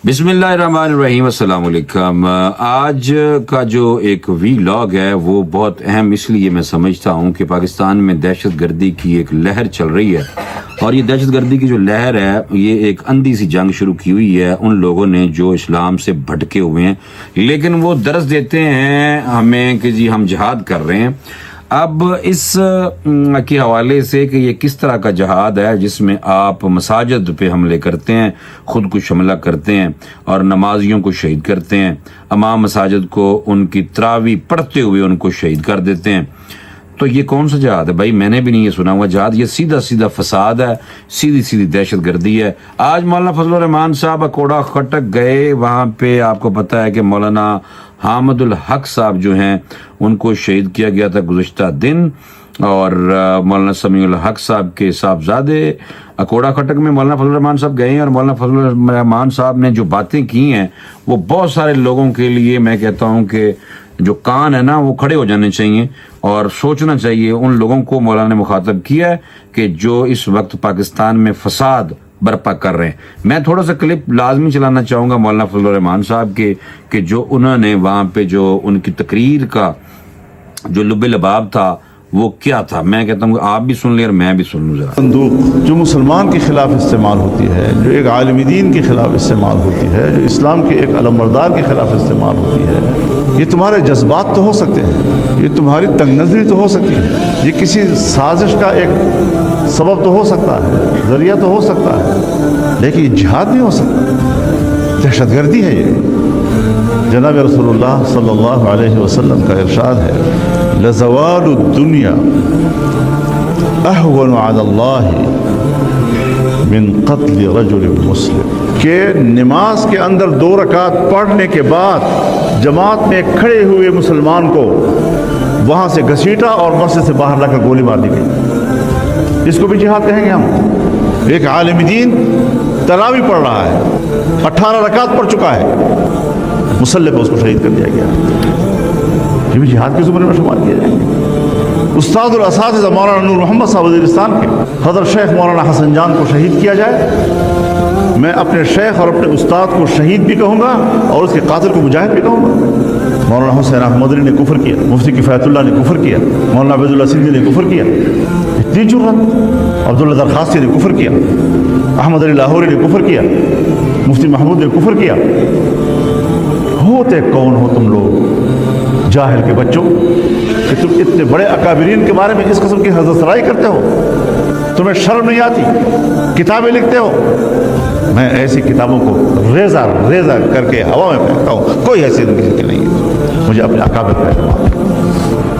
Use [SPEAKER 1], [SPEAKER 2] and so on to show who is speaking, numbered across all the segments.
[SPEAKER 1] بسم اللہ الرحمن الرحیم، السلام علیکم۔ آج کا جو ایک ویلاگ ہے وہ بہت اہم اس لیے میں سمجھتا ہوں کہ پاکستان میں دہشت گردی کی ایک لہر چل رہی ہے، اور یہ دہشت گردی کی جو لہر ہے یہ ایک اندھی سی جنگ شروع کی ہوئی ہے ان لوگوں نے جو اسلام سے بھٹکے ہوئے ہیں، لیکن وہ درس دیتے ہیں ہمیں کہ جی ہم جہاد کر رہے ہیں۔ اب اس کے حوالے سے کہ یہ کس طرح کا جہاد ہے جس میں آپ مساجد پہ حملے کرتے ہیں، خود کش حملہ کرتے ہیں اور نمازیوں کو شہید کرتے ہیں، امام مساجد کو ان کی تراویح پڑھتے ہوئے ان کو شہید کر دیتے ہیں، تو یہ کون سا جہاد ہے بھائی؟ میں نے بھی نہیں یہ سنا ہوا جہاد، یہ سیدھا سیدھا فساد ہے، سیدھی سیدھی دہشت گردی ہے۔ آج مولانا فضل الرحمان صاحب اکوڑا خٹک گئے، وہاں پہ آپ کو پتہ ہے کہ مولانا حامد الحق صاحب جو ہیں ان کو شہید کیا گیا تھا گزشتہ دن، اور مولانا سمیع الحق صاحب کے صاحبزادے اکوڑا خٹک میں مولانا فضل الرحمان صاحب گئے ہیں، اور مولانا فضل الرحمان صاحب نے جو باتیں کی ہیں وہ بہت سارے لوگوں کے لیے میں کہتا ہوں کہ جو کان ہے نا وہ کھڑے ہو جانے چاہیے اور سوچنا چاہیے۔ ان لوگوں کو مولانا نے مخاطب کیا ہے کہ جو اس وقت پاکستان میں فساد برپا کر رہے ہیں۔ میں تھوڑا سا کلپ لازمی چلانا چاہوں گا مولانا فضل الرحمان صاحب کے کہ جو انہوں نے وہاں پہ جو ان کی تقریر کا جو لب لباب تھا وہ کیا تھا، میں کہتا ہوں کہ آپ بھی سن لیں اور میں بھی سن لوں ذرا۔
[SPEAKER 2] بندوق جو مسلمان کے خلاف استعمال ہوتی ہے، جو ایک عالم دین کے خلاف استعمال ہوتی ہے، جو اسلام کے ایک علمبردار کے خلاف استعمال ہوتی ہے، یہ تمہارے جذبات تو ہو سکتے ہیں، یہ تمہاری تنگ نظری تو ہو سکتی ہے، یہ کسی سازش کا ایک سبب تو ہو سکتا ہے، ذریعہ تو ہو سکتا ہے، لیکن یہ جہاد نہیں ہو سکتا، دہشت گردی ہے یہ۔ جناب رسول اللہ صلی اللہ علیہ وسلم کا ارشاد ہے، لزوال الدنیا اہون علی اللہ من قتل رجل مسلم، کہ نماز کے اندر 2 رکعت پڑھنے کے بعد جماعت میں کھڑے ہوئے مسلمان کو وہاں سے گھسیٹا اور مسجد سے باہر لا کر گولی مار دی گئی، اس کو بھی جہاد کہیں گے ہم؟ ایک عالم دین تراویح پڑھ رہا ہے، 18 رکعت پڑھ چکا ہے، مسلح پہ اس کو شہید کر دیا گیا، یہ بھی جہاد کے زمرے میں شمار کیا جائے گا۔ استاد الاساتذہ مولانا نور محمد صاحب وزیرستان کے حضرت شیخ مولانا حسن جان کو شہید کیا جائے، میں اپنے شیخ اور اپنے استاد کو شہید بھی کہوں گا اور اس کے قاتل کو مجاہد بھی کہوں گا۔ مولانا حسین احمد مدنی نے کفر کیا، مفتی کفایت اللہ نے کفر کیا، مولانا عبید اللہ سندھی نے کفر کیا، اتنی جرأت، عبداللہ درخواستی نے کفر کیا، احمد علی لاہوری نے کفر کیا، مفتی محمود نے کفر کیا۔ ہوتے کون ہو تم لوگ جاہل کے بچوں کہ تم اتنے بڑے اکابرین کے بارے میں اس قسم کی حضرت سرائی کرتے ہو؟ تمہیں شرم نہیں آتی؟ کتابیں لکھتے ہو، میں ایسی کتابوں کو ریزہ ریزہ کر کے ہوا میں پھینکتا ہوں، کوئی حیثیت کسی کی نہیں ہے، مجھے اپنے اکابر کا اعتماد ہے،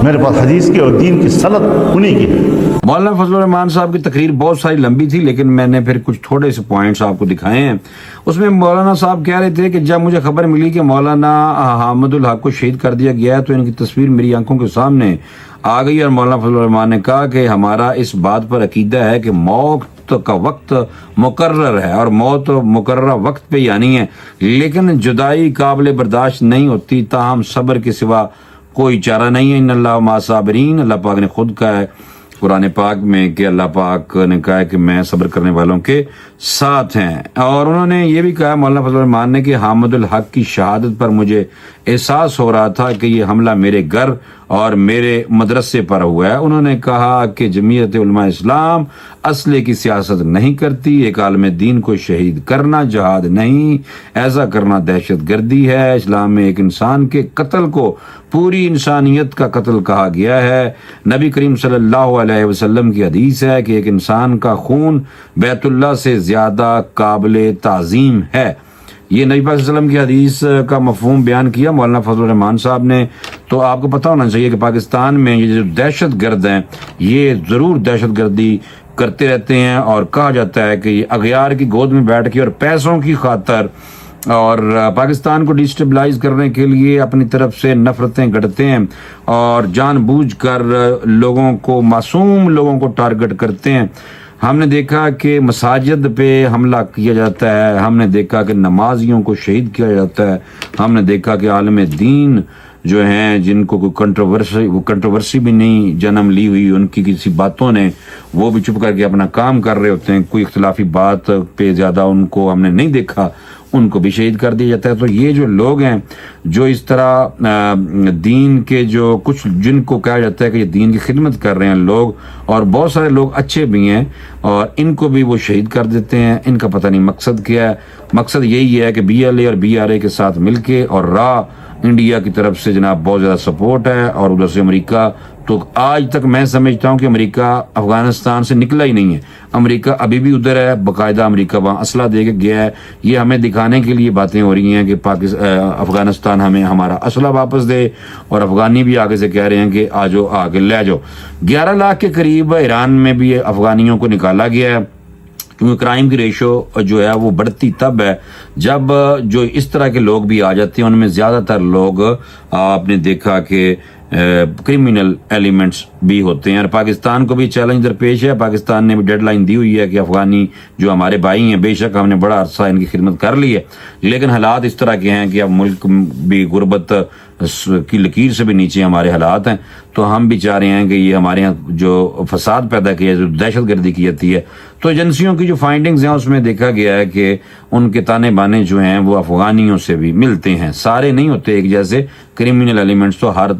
[SPEAKER 2] میرے پاس حدیث کی اور دین کی سند انہی کی ہے۔
[SPEAKER 1] مولانا فضل الرحمان صاحب کی تقریر بہت ساری لمبی تھی، لیکن میں نے پھر کچھ تھوڑے سے پوائنٹس آپ کو دکھائے ہیں۔ اس میں مولانا صاحب کہہ رہے تھے کہ جب مجھے خبر ملی کہ مولانا حامد الحق کو شہید کر دیا گیا ہے تو ان کی تصویر میری آنکھوں کے سامنے آ گئی، اور مولانا فضل الرحمان نے کہا کہ ہمارا اس بات پر عقیدہ ہے کہ موت کا وقت مقرر ہے اور موت مقررہ وقت پہ یعنی ہے، لیکن جدائی قابل برداشت نہیں ہوتی، تاہم صبر کے سوا کوئی چارہ نہیں ہے۔ ان اللہ مع الصابرین، اللہ پاک نے خود کہا ہے قرآن پاک میں کہ اللہ پاک نے کہا ہے کہ میں صبر کرنے والوں کے ساتھ ہیں، اور انہوں نے یہ بھی کہا مولانا فضل الرحمان نے کہ حامد الحق کی شہادت پر مجھے احساس ہو رہا تھا کہ یہ حملہ میرے گھر اور میرے مدرسے پر ہوا ہے۔ انہوں نے کہا کہ جمعیت علماء اسلام اسلحے کی سیاست نہیں کرتی، ایک عالم دین کو شہید کرنا جہاد نہیں، ایسا کرنا دہشت گردی ہے۔ اسلام میں ایک انسان کے قتل کو پوری انسانیت کا قتل کہا گیا ہے۔ نبی کریم صلی اللہ علیہ وسلم کی حدیث ہے کہ ایک انسان کا خون بیت اللہ سے زیادہ قابل تعظیم ہے۔ یہ نبی پاک صلی اللہ علیہ وسلم کی حدیث کا مفہوم بیان کیا مولانا فضل الرحمان صاحب نے۔ تو آپ کو پتہ ہونا چاہیے کہ پاکستان میں یہ جو دہشت گرد ہیں یہ ضرور دہشت گردی کرتے رہتے ہیں، اور کہا جاتا ہے کہ یہ اغیار کی گود میں بیٹھ کے اور پیسوں کی خاطر اور پاکستان کو ڈسٹیبلائز کرنے کے لیے اپنی طرف سے نفرتیں گڑھتے ہیں اور جان بوجھ کر لوگوں کو، معصوم لوگوں کو ٹارگٹ کرتے ہیں۔ ہم نے دیکھا کہ مساجد پہ حملہ کیا جاتا ہے، ہم نے دیکھا کہ نمازیوں کو شہید کیا جاتا ہے، ہم نے دیکھا کہ عالم دین جو ہیں جن کو کوئی کنٹروورسی بھی نہیں جنم لی ہوئی ان کی کسی باتوں نے، وہ بھی چپ کر کے اپنا کام کر رہے ہوتے ہیں، کوئی اختلافی بات پہ زیادہ ان کو ہم نے نہیں دیکھا، ان کو بھی شہید کر دیا جاتا ہے۔ تو یہ جو لوگ ہیں جو اس طرح دین کے جو کچھ جن کو کہا جاتا ہے کہ یہ دین کی خدمت کر رہے ہیں لوگ، اور بہت سارے لوگ اچھے بھی ہیں، اور ان کو بھی وہ شہید کر دیتے ہیں۔ ان کا پتہ نہیں مقصد کیا ہے۔ مقصد یہی ہے کہ BLA اور BRA کے ساتھ مل کے، اور انڈیا کی طرف سے جناب بہت زیادہ سپورٹ ہے، اور ادھر سے امریکہ، تو آج تک میں سمجھتا ہوں کہ امریکہ افغانستان سے نکلا ہی نہیں ہے۔ امریکہ ابھی بھی ادھر ہے، باقاعدہ امریکہ وہاں اسلحہ دے کے گیا ہے۔ یہ ہمیں دکھانے کے لیے باتیں ہو رہی ہیں کہ افغانستان ہمیں ہمارا اسلحہ واپس دے، اور افغانی بھی آگے سے کہہ رہے ہیں کہ آجو آگے لے جاؤ۔ 11 لاکھ کے قریب ایران میں بھی افغانیوں کو نکالا گیا ہے، کیونکہ کرائم کی ریشو جو ہے وہ بڑھتی تب ہے جب جو اس طرح کے لوگ بھی آ جاتے ہیں۔ ان میں زیادہ تر لوگ آپ نے دیکھا کہ کرمینل ایلیمنٹس بھی ہوتے ہیں، اور پاکستان کو بھی چیلنج درپیش ہے۔ پاکستان نے بھی ڈیڈ لائن دی ہوئی ہے کہ افغانی جو ہمارے بھائی ہیں، بے شک ہم نے بڑا عرصہ ان کی خدمت کر لی ہے، لیکن حالات اس طرح کے ہیں کہ اب ملک بھی غربت کی لکیر سے بھی نیچے ہمارے حالات ہیں۔ تو ہم بھی چاہ رہے ہیں کہ یہ ہمارے یہاں جو فساد پیدا کیا، جو دہشت گردی کی جاتی ہے، تو ایجنسیوں کی جو فائنڈنگز ہیں اس میں دیکھا گیا ہے کہ ان کے تانے بانے جو ہیں وہ افغانیوں سے بھی ملتے ہیں، سارے نہیں ہوتے ایک جیسے۔ کرمینل ایلیمنٹس تو ہر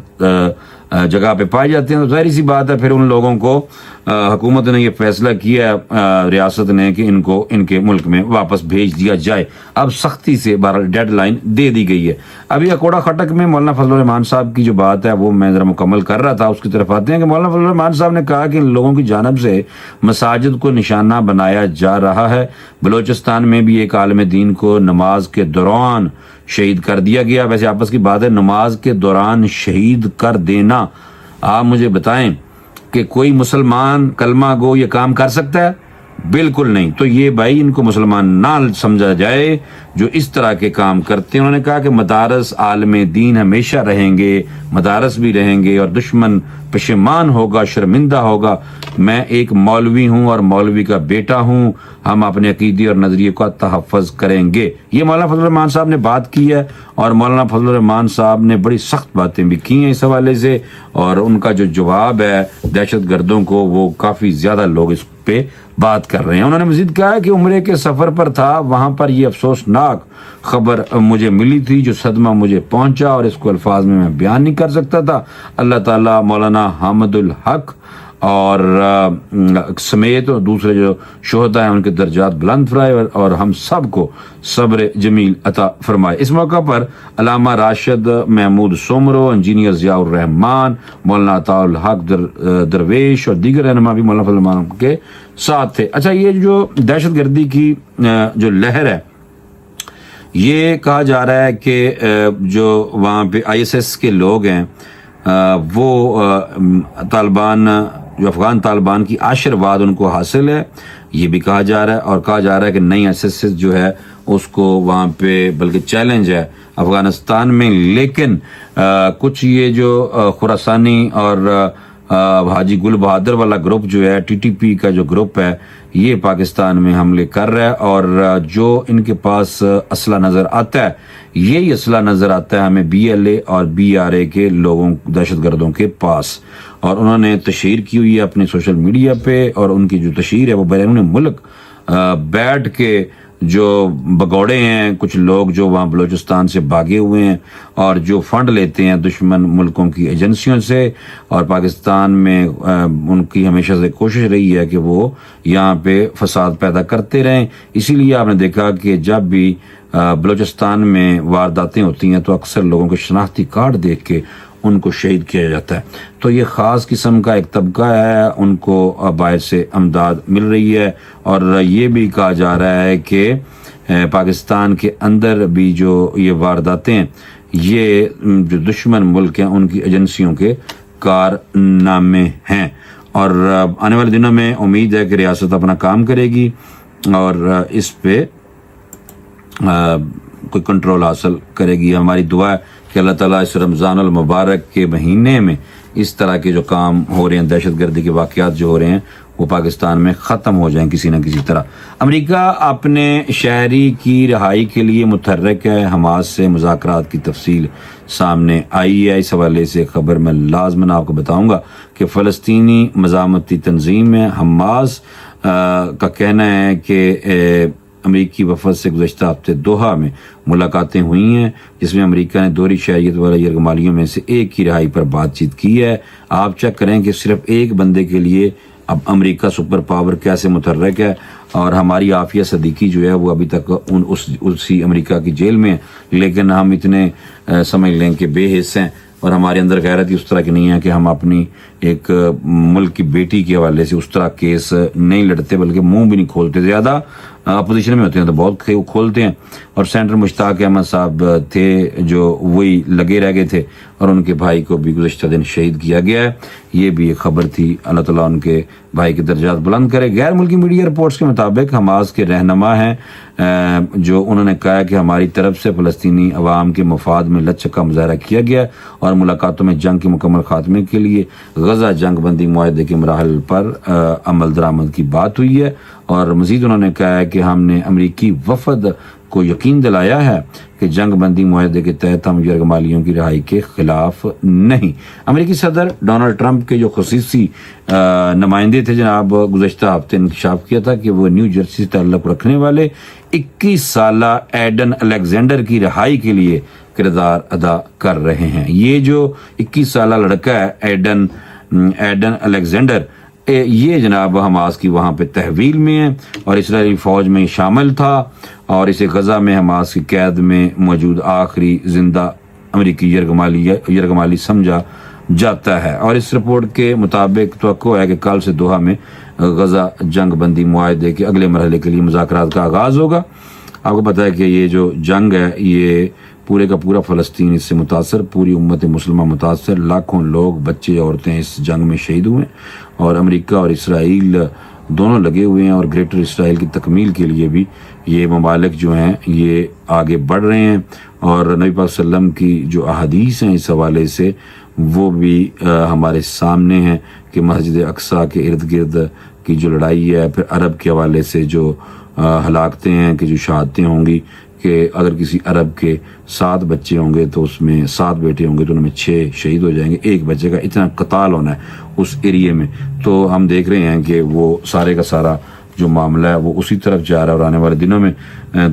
[SPEAKER 1] جگہ پہ پائے جاتے ہیں، تو ظاہر سی بات ہے پھر ان لوگوں کو حکومت نے یہ فیصلہ کیا ہے، ریاست نے، کہ ان کو ان کے ملک میں واپس بھیج دیا جائے۔ اب سختی سے ڈیڈ لائن دے دی گئی ہے۔ ابھی اکوڑا خٹک میں مولانا فضل الرحمان صاحب کی جو بات ہے وہ میں ذرا مکمل کر رہا تھا، اس کی طرف آتے ہیں کہ مولانا فضل الرحمان صاحب نے کہا کہ ان لوگوں کی جانب سے مساجد کو نشانہ بنایا جا رہا ہے۔ بلوچستان میں بھی ایک عالم دین کو نماز کے دوران شہید کر دیا گیا۔ ویسے آپس کی بات ہے، نماز کے دوران شہید کر دینا، آپ مجھے بتائیں کہ کوئی مسلمان کلمہ گو یہ کام کر سکتا ہے؟ بالکل نہیں۔ تو یہ بھائی ان کو مسلمان نہ سمجھا جائے جو اس طرح کے کام کرتے ہیں۔ انہوں نے کہا کہ مدارس عالم دین ہمیشہ رہیں گے، مدارس بھی رہیں گے، اور دشمن پشیمان ہوگا، شرمندہ ہوگا۔ میں ایک مولوی ہوں اور مولوی کا بیٹا ہوں، ہم اپنے عقیدے اور نظریے کا تحفظ کریں گے۔ یہ مولانا فضل الرحمان صاحب نے بات کی ہے، اور مولانا فضل الرحمان صاحب نے بڑی سخت باتیں بھی کی ہیں اس حوالے سے، اور ان کا جو جواب ہے دہشت گردوں کو وہ کافی زیادہ لوگ اس پہ بات کر رہے ہیں۔ انہوں نے مزید کہا کہ عمرے کے سفر پر تھا، وہاں پر یہ افسوسناک خبر مجھے ملی تھی، جو صدمہ مجھے پہنچا اور اس کو الفاظ میں بیان نہیں کر سکتا تھا۔ اللہ تعالیٰ مولانا حامد الحق اور سمیت دوسرے جو شہداء ہیں ان کے درجات بلند فرمائے، اور ہم سب کو صبر جمیل عطا فرمائے۔ اس موقع پر علامہ راشد محمود سومرو، انجینئر ضیاء الرحمان، مولانا عطاء الحق درویش اور دیگر رہنما بھی مولانا فضل الرحمان کے ساتھ تھے۔ اچھا، یہ جو دہشت گردی کی جو لہر ہے، یہ کہا جا رہا ہے کہ جو وہاں پہ ISS کے لوگ ہیں وہ طالبان، جو افغان طالبان کی آشرواد ان کو حاصل ہے، یہ بھی کہا جا رہا ہے، اور کہا جا رہا ہے کہ نئی ISS جو ہے اس کو وہاں پہ بلکہ چیلنج ہے افغانستان میں۔ لیکن کچھ یہ جو خراسانی اور حاجی گل بہادر والا گروپ جو ہے، TTP کا جو گروپ ہے، یہ پاکستان میں حملے کر رہا ہے، اور جو ان کے پاس اسلحہ نظر آتا ہے، یہی اسلحہ نظر آتا ہے ہمیں BLA اور BRA کے لوگوں، دہشت گردوں کے پاس۔ اور انہوں نے تشہیر کی ہوئی ہے اپنے سوشل میڈیا پہ، اور ان کی جو تشہیر ہے وہ بیرون ملک بیٹھ کے جو بگوڑے ہیں کچھ لوگ جو وہاں بلوچستان سے بھاگے ہوئے ہیں، اور جو فنڈ لیتے ہیں دشمن ملکوں کی ایجنسیوں سے، اور پاکستان میں ان کی ہمیشہ سے کوشش رہی ہے کہ وہ یہاں پہ فساد پیدا کرتے رہیں۔ اسی لیے آپ نے دیکھا کہ جب بھی بلوچستان میں وارداتیں ہوتی ہیں تو اکثر لوگوں کے شناختی کارڈ دیکھ کے ان کو شہید کیا جاتا ہے۔ تو یہ خاص قسم کا ایک طبقہ ہے، ان کو باہر سے امداد مل رہی ہے، اور یہ بھی کہا جا رہا ہے کہ پاکستان کے اندر بھی جو یہ وارداتیں، یہ جو دشمن ملک ہیں ان کی ایجنسیوں کے کارنامے ہیں۔ اور آنے والے دنوں میں امید ہے کہ ریاست اپنا کام کرے گی اور اس پہ کوئی کنٹرول حاصل کرے گی۔ ہماری دعا ہے کہ اللہ تعالیٰ اس رمضان المبارک کے مہینے میں اس طرح کے جو کام ہو رہے ہیں، دہشت گردی کے واقعات جو ہو رہے ہیں، وہ پاکستان میں ختم ہو جائیں کسی نہ کسی طرح۔ امریکہ اپنے شہری کی رہائی کے لیے متحرک ہے، حماس سے مذاکرات کی تفصیل سامنے آئی ہے۔ اس حوالے سے خبر میں لازماً آپ کو بتاؤں گا کہ فلسطینی مزاحمتی تنظیم حماس کا کہنا ہے کہ امریکی وفد سے گزشتہ ہفتے دوحہ میں ملاقاتیں ہوئی ہیں، جس میں امریکہ نے دوہری شہریت والے یرغمالیوں میں سے ایک کی رہائی پر بات چیت کی ہے۔ آپ چیک کریں کہ صرف ایک بندے کے لیے اب امریکہ سپر پاور کیسے متحرک ہے، اور ہماری عافیہ صدیقی جو ہے وہ ابھی تک اسی امریکہ کی جیل میں ہے، لیکن ہم اتنے سمجھ لیں کہ بے حس ہیں، اور ہمارے اندر غیرت ہی اس طرح کی نہیں ہے کہ ہم اپنی ایک ملک کی بیٹی کے حوالے سے اس طرح کیس نہیں لڑتے، بلکہ منہ بھی نہیں کھولتے۔ زیادہ اپوزیشن میں ہوتے ہیں تو بہت کھولتے ہیں، اور سینیٹر مشتاق احمد صاحب تھے جو وہی لگے رہ گئے تھے، اور ان کے بھائی کو بھی گزشتہ دن شہید کیا گیا ہے۔ یہ بھی ایک خبر تھی، اللہ تعالیٰ ان کے بھائی کے درجات بلند کرے۔ غیر ملکی میڈیا رپورٹس کے مطابق حماس کے رہنما ہیں جو انہوں نے کہا کہ ہماری طرف سے فلسطینی عوام کے مفاد میں لچک کا مظاہرہ کیا گیا، اور ملاقاتوں میں جنگ کے مکمل خاتمے کے لیے غزہ جنگ بندی معاہدے کے مراحل پر عمل درآمد کی بات ہوئی ہے، اور مزید انہوں نے کہا ہے کہ ہم نے امریکی وفد کو یقین دلایا ہے کہ جنگ بندی معاہدے کے تحت ہم یرغمالیوں کی رہائی کے خلاف نہیں۔ امریکی صدر ڈونلڈ ٹرمپ کے جو خصوصی نمائندے تھے جناب، گزشتہ ہفتے انکشاف کیا تھا کہ وہ نیو جرسی سے تعلق رکھنے والے 21 سالہ ایڈن الیگزینڈر کی رہائی کے لیے کردار ادا کر رہے ہیں۔ یہ جو 21 سالہ لڑکا ہے ایڈن الیگزینڈر، یہ جناب حماس کی وہاں پہ تحویل میں ہے، اور اسرائیلی فوج میں شامل تھا، اور اسے غزہ میں حماس کی قید میں موجود آخری زندہ امریکی یرغمالی سمجھا جاتا ہے۔ اور اس رپورٹ کے مطابق توقع ہے کہ کل سے دوحہ میں غزہ جنگ بندی معاہدے کے اگلے مرحلے کے لیے مذاکرات کا آغاز ہوگا۔ آپ کو پتہ ہے کہ یہ جو جنگ ہے یہ پورے کا پورا فلسطین اس سے متاثر، پوری امت مسلمہ متاثر، لاکھوں لوگ، بچے، عورتیں اس جنگ میں شہید ہوئے، اور امریکہ اور اسرائیل دونوں لگے ہوئے ہیں، اور گریٹر اسرائیل کی تکمیل کے لیے بھی یہ ممالک جو ہیں یہ آگے بڑھ رہے ہیں، اور نبی پاک صلی اللہ علیہ وسلم کی جو احادیث ہیں اس حوالے سے وہ بھی ہمارے سامنے ہیں کہ مسجد اقصیٰ کے ارد گرد کی جو لڑائی ہے، پھر عرب کے حوالے سے جو ہلاکتیں ہیں کہ جو شہادتیں ہوں گی، کہ اگر کسی عرب کے 7 بچے ہوں گے تو اس میں 7 بیٹے ہوں گے تو ان میں 6 شہید ہو جائیں گے، ایک بچے کا اتنا قتال ہونا ہے اس ایریے میں۔ تو ہم دیکھ رہے ہیں کہ وہ سارے کا سارا جو معاملہ ہے وہ اسی طرف جا رہا ہے، اور آنے والے دنوں میں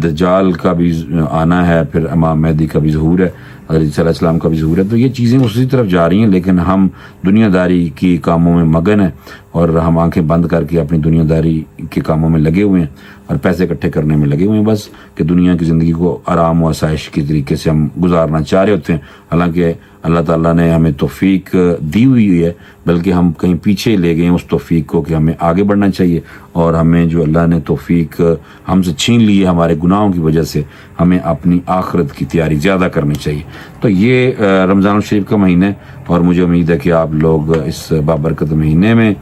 [SPEAKER 1] دجال کا بھی آنا ہے، پھر امام مہدی کا بھی ظہور ہے، حضرت عیسیٰ علیہ السلام کا بھی ظہور ہے، تو یہ چیزیں اسی طرف جا رہی ہیں، لیکن ہم دنیا داری کی کاموں میں مگن ہیں، اور ہم آنکھیں بند کر کے اپنی دنیا داری کے کاموں میں لگے ہوئے ہیں، اور پیسے اکٹھے کرنے میں لگے ہوئے ہیں، بس کہ دنیا کی زندگی کو آرام و آسائش کے طریقے سے ہم گزارنا چاہ رہے ہوتے ہیں۔ حالانکہ اللہ تعالیٰ نے ہمیں توفیق دی ہوئی ہے، بلکہ ہم کہیں پیچھے لے گئے ہیں اس توفیق کو کہ ہمیں آگے بڑھنا چاہیے، اور ہمیں جو اللہ نے توفیق ہم سے چھین لی ہے ہمارے گناہوں کی وجہ سے، ہمیں اپنی آخرت کی تیاری زیادہ کرنی چاہیے۔ تو یہ رمضان الشریف کا مہینہ ہے، اور مجھے امید ہے کہ آپ لوگ اس بابرکت مہینے میں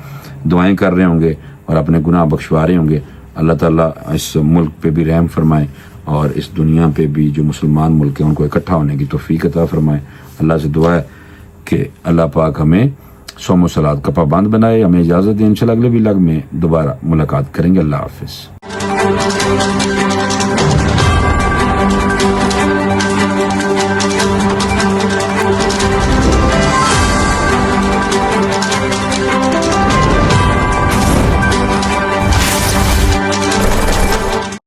[SPEAKER 1] دعائیں کر رہے ہوں گے اور اپنے گناہ بخشوا رہے ہوں گے۔ اللہ تعالیٰ اس ملک پہ بھی رحم فرمائے، اور اس دنیا پہ بھی جو مسلمان ملک ہیں ان کو اکٹھا ہونے کی توفیق عطا فرمائے۔ اللہ سے دعا ہے کہ اللہ پاک ہمیں صوم و صلات کا پابند بنائے۔ ہمیں اجازت دیں، انشاءاللہ اگلے ولاگ میں دوبارہ ملاقات کریں گے۔ اللہ حافظ۔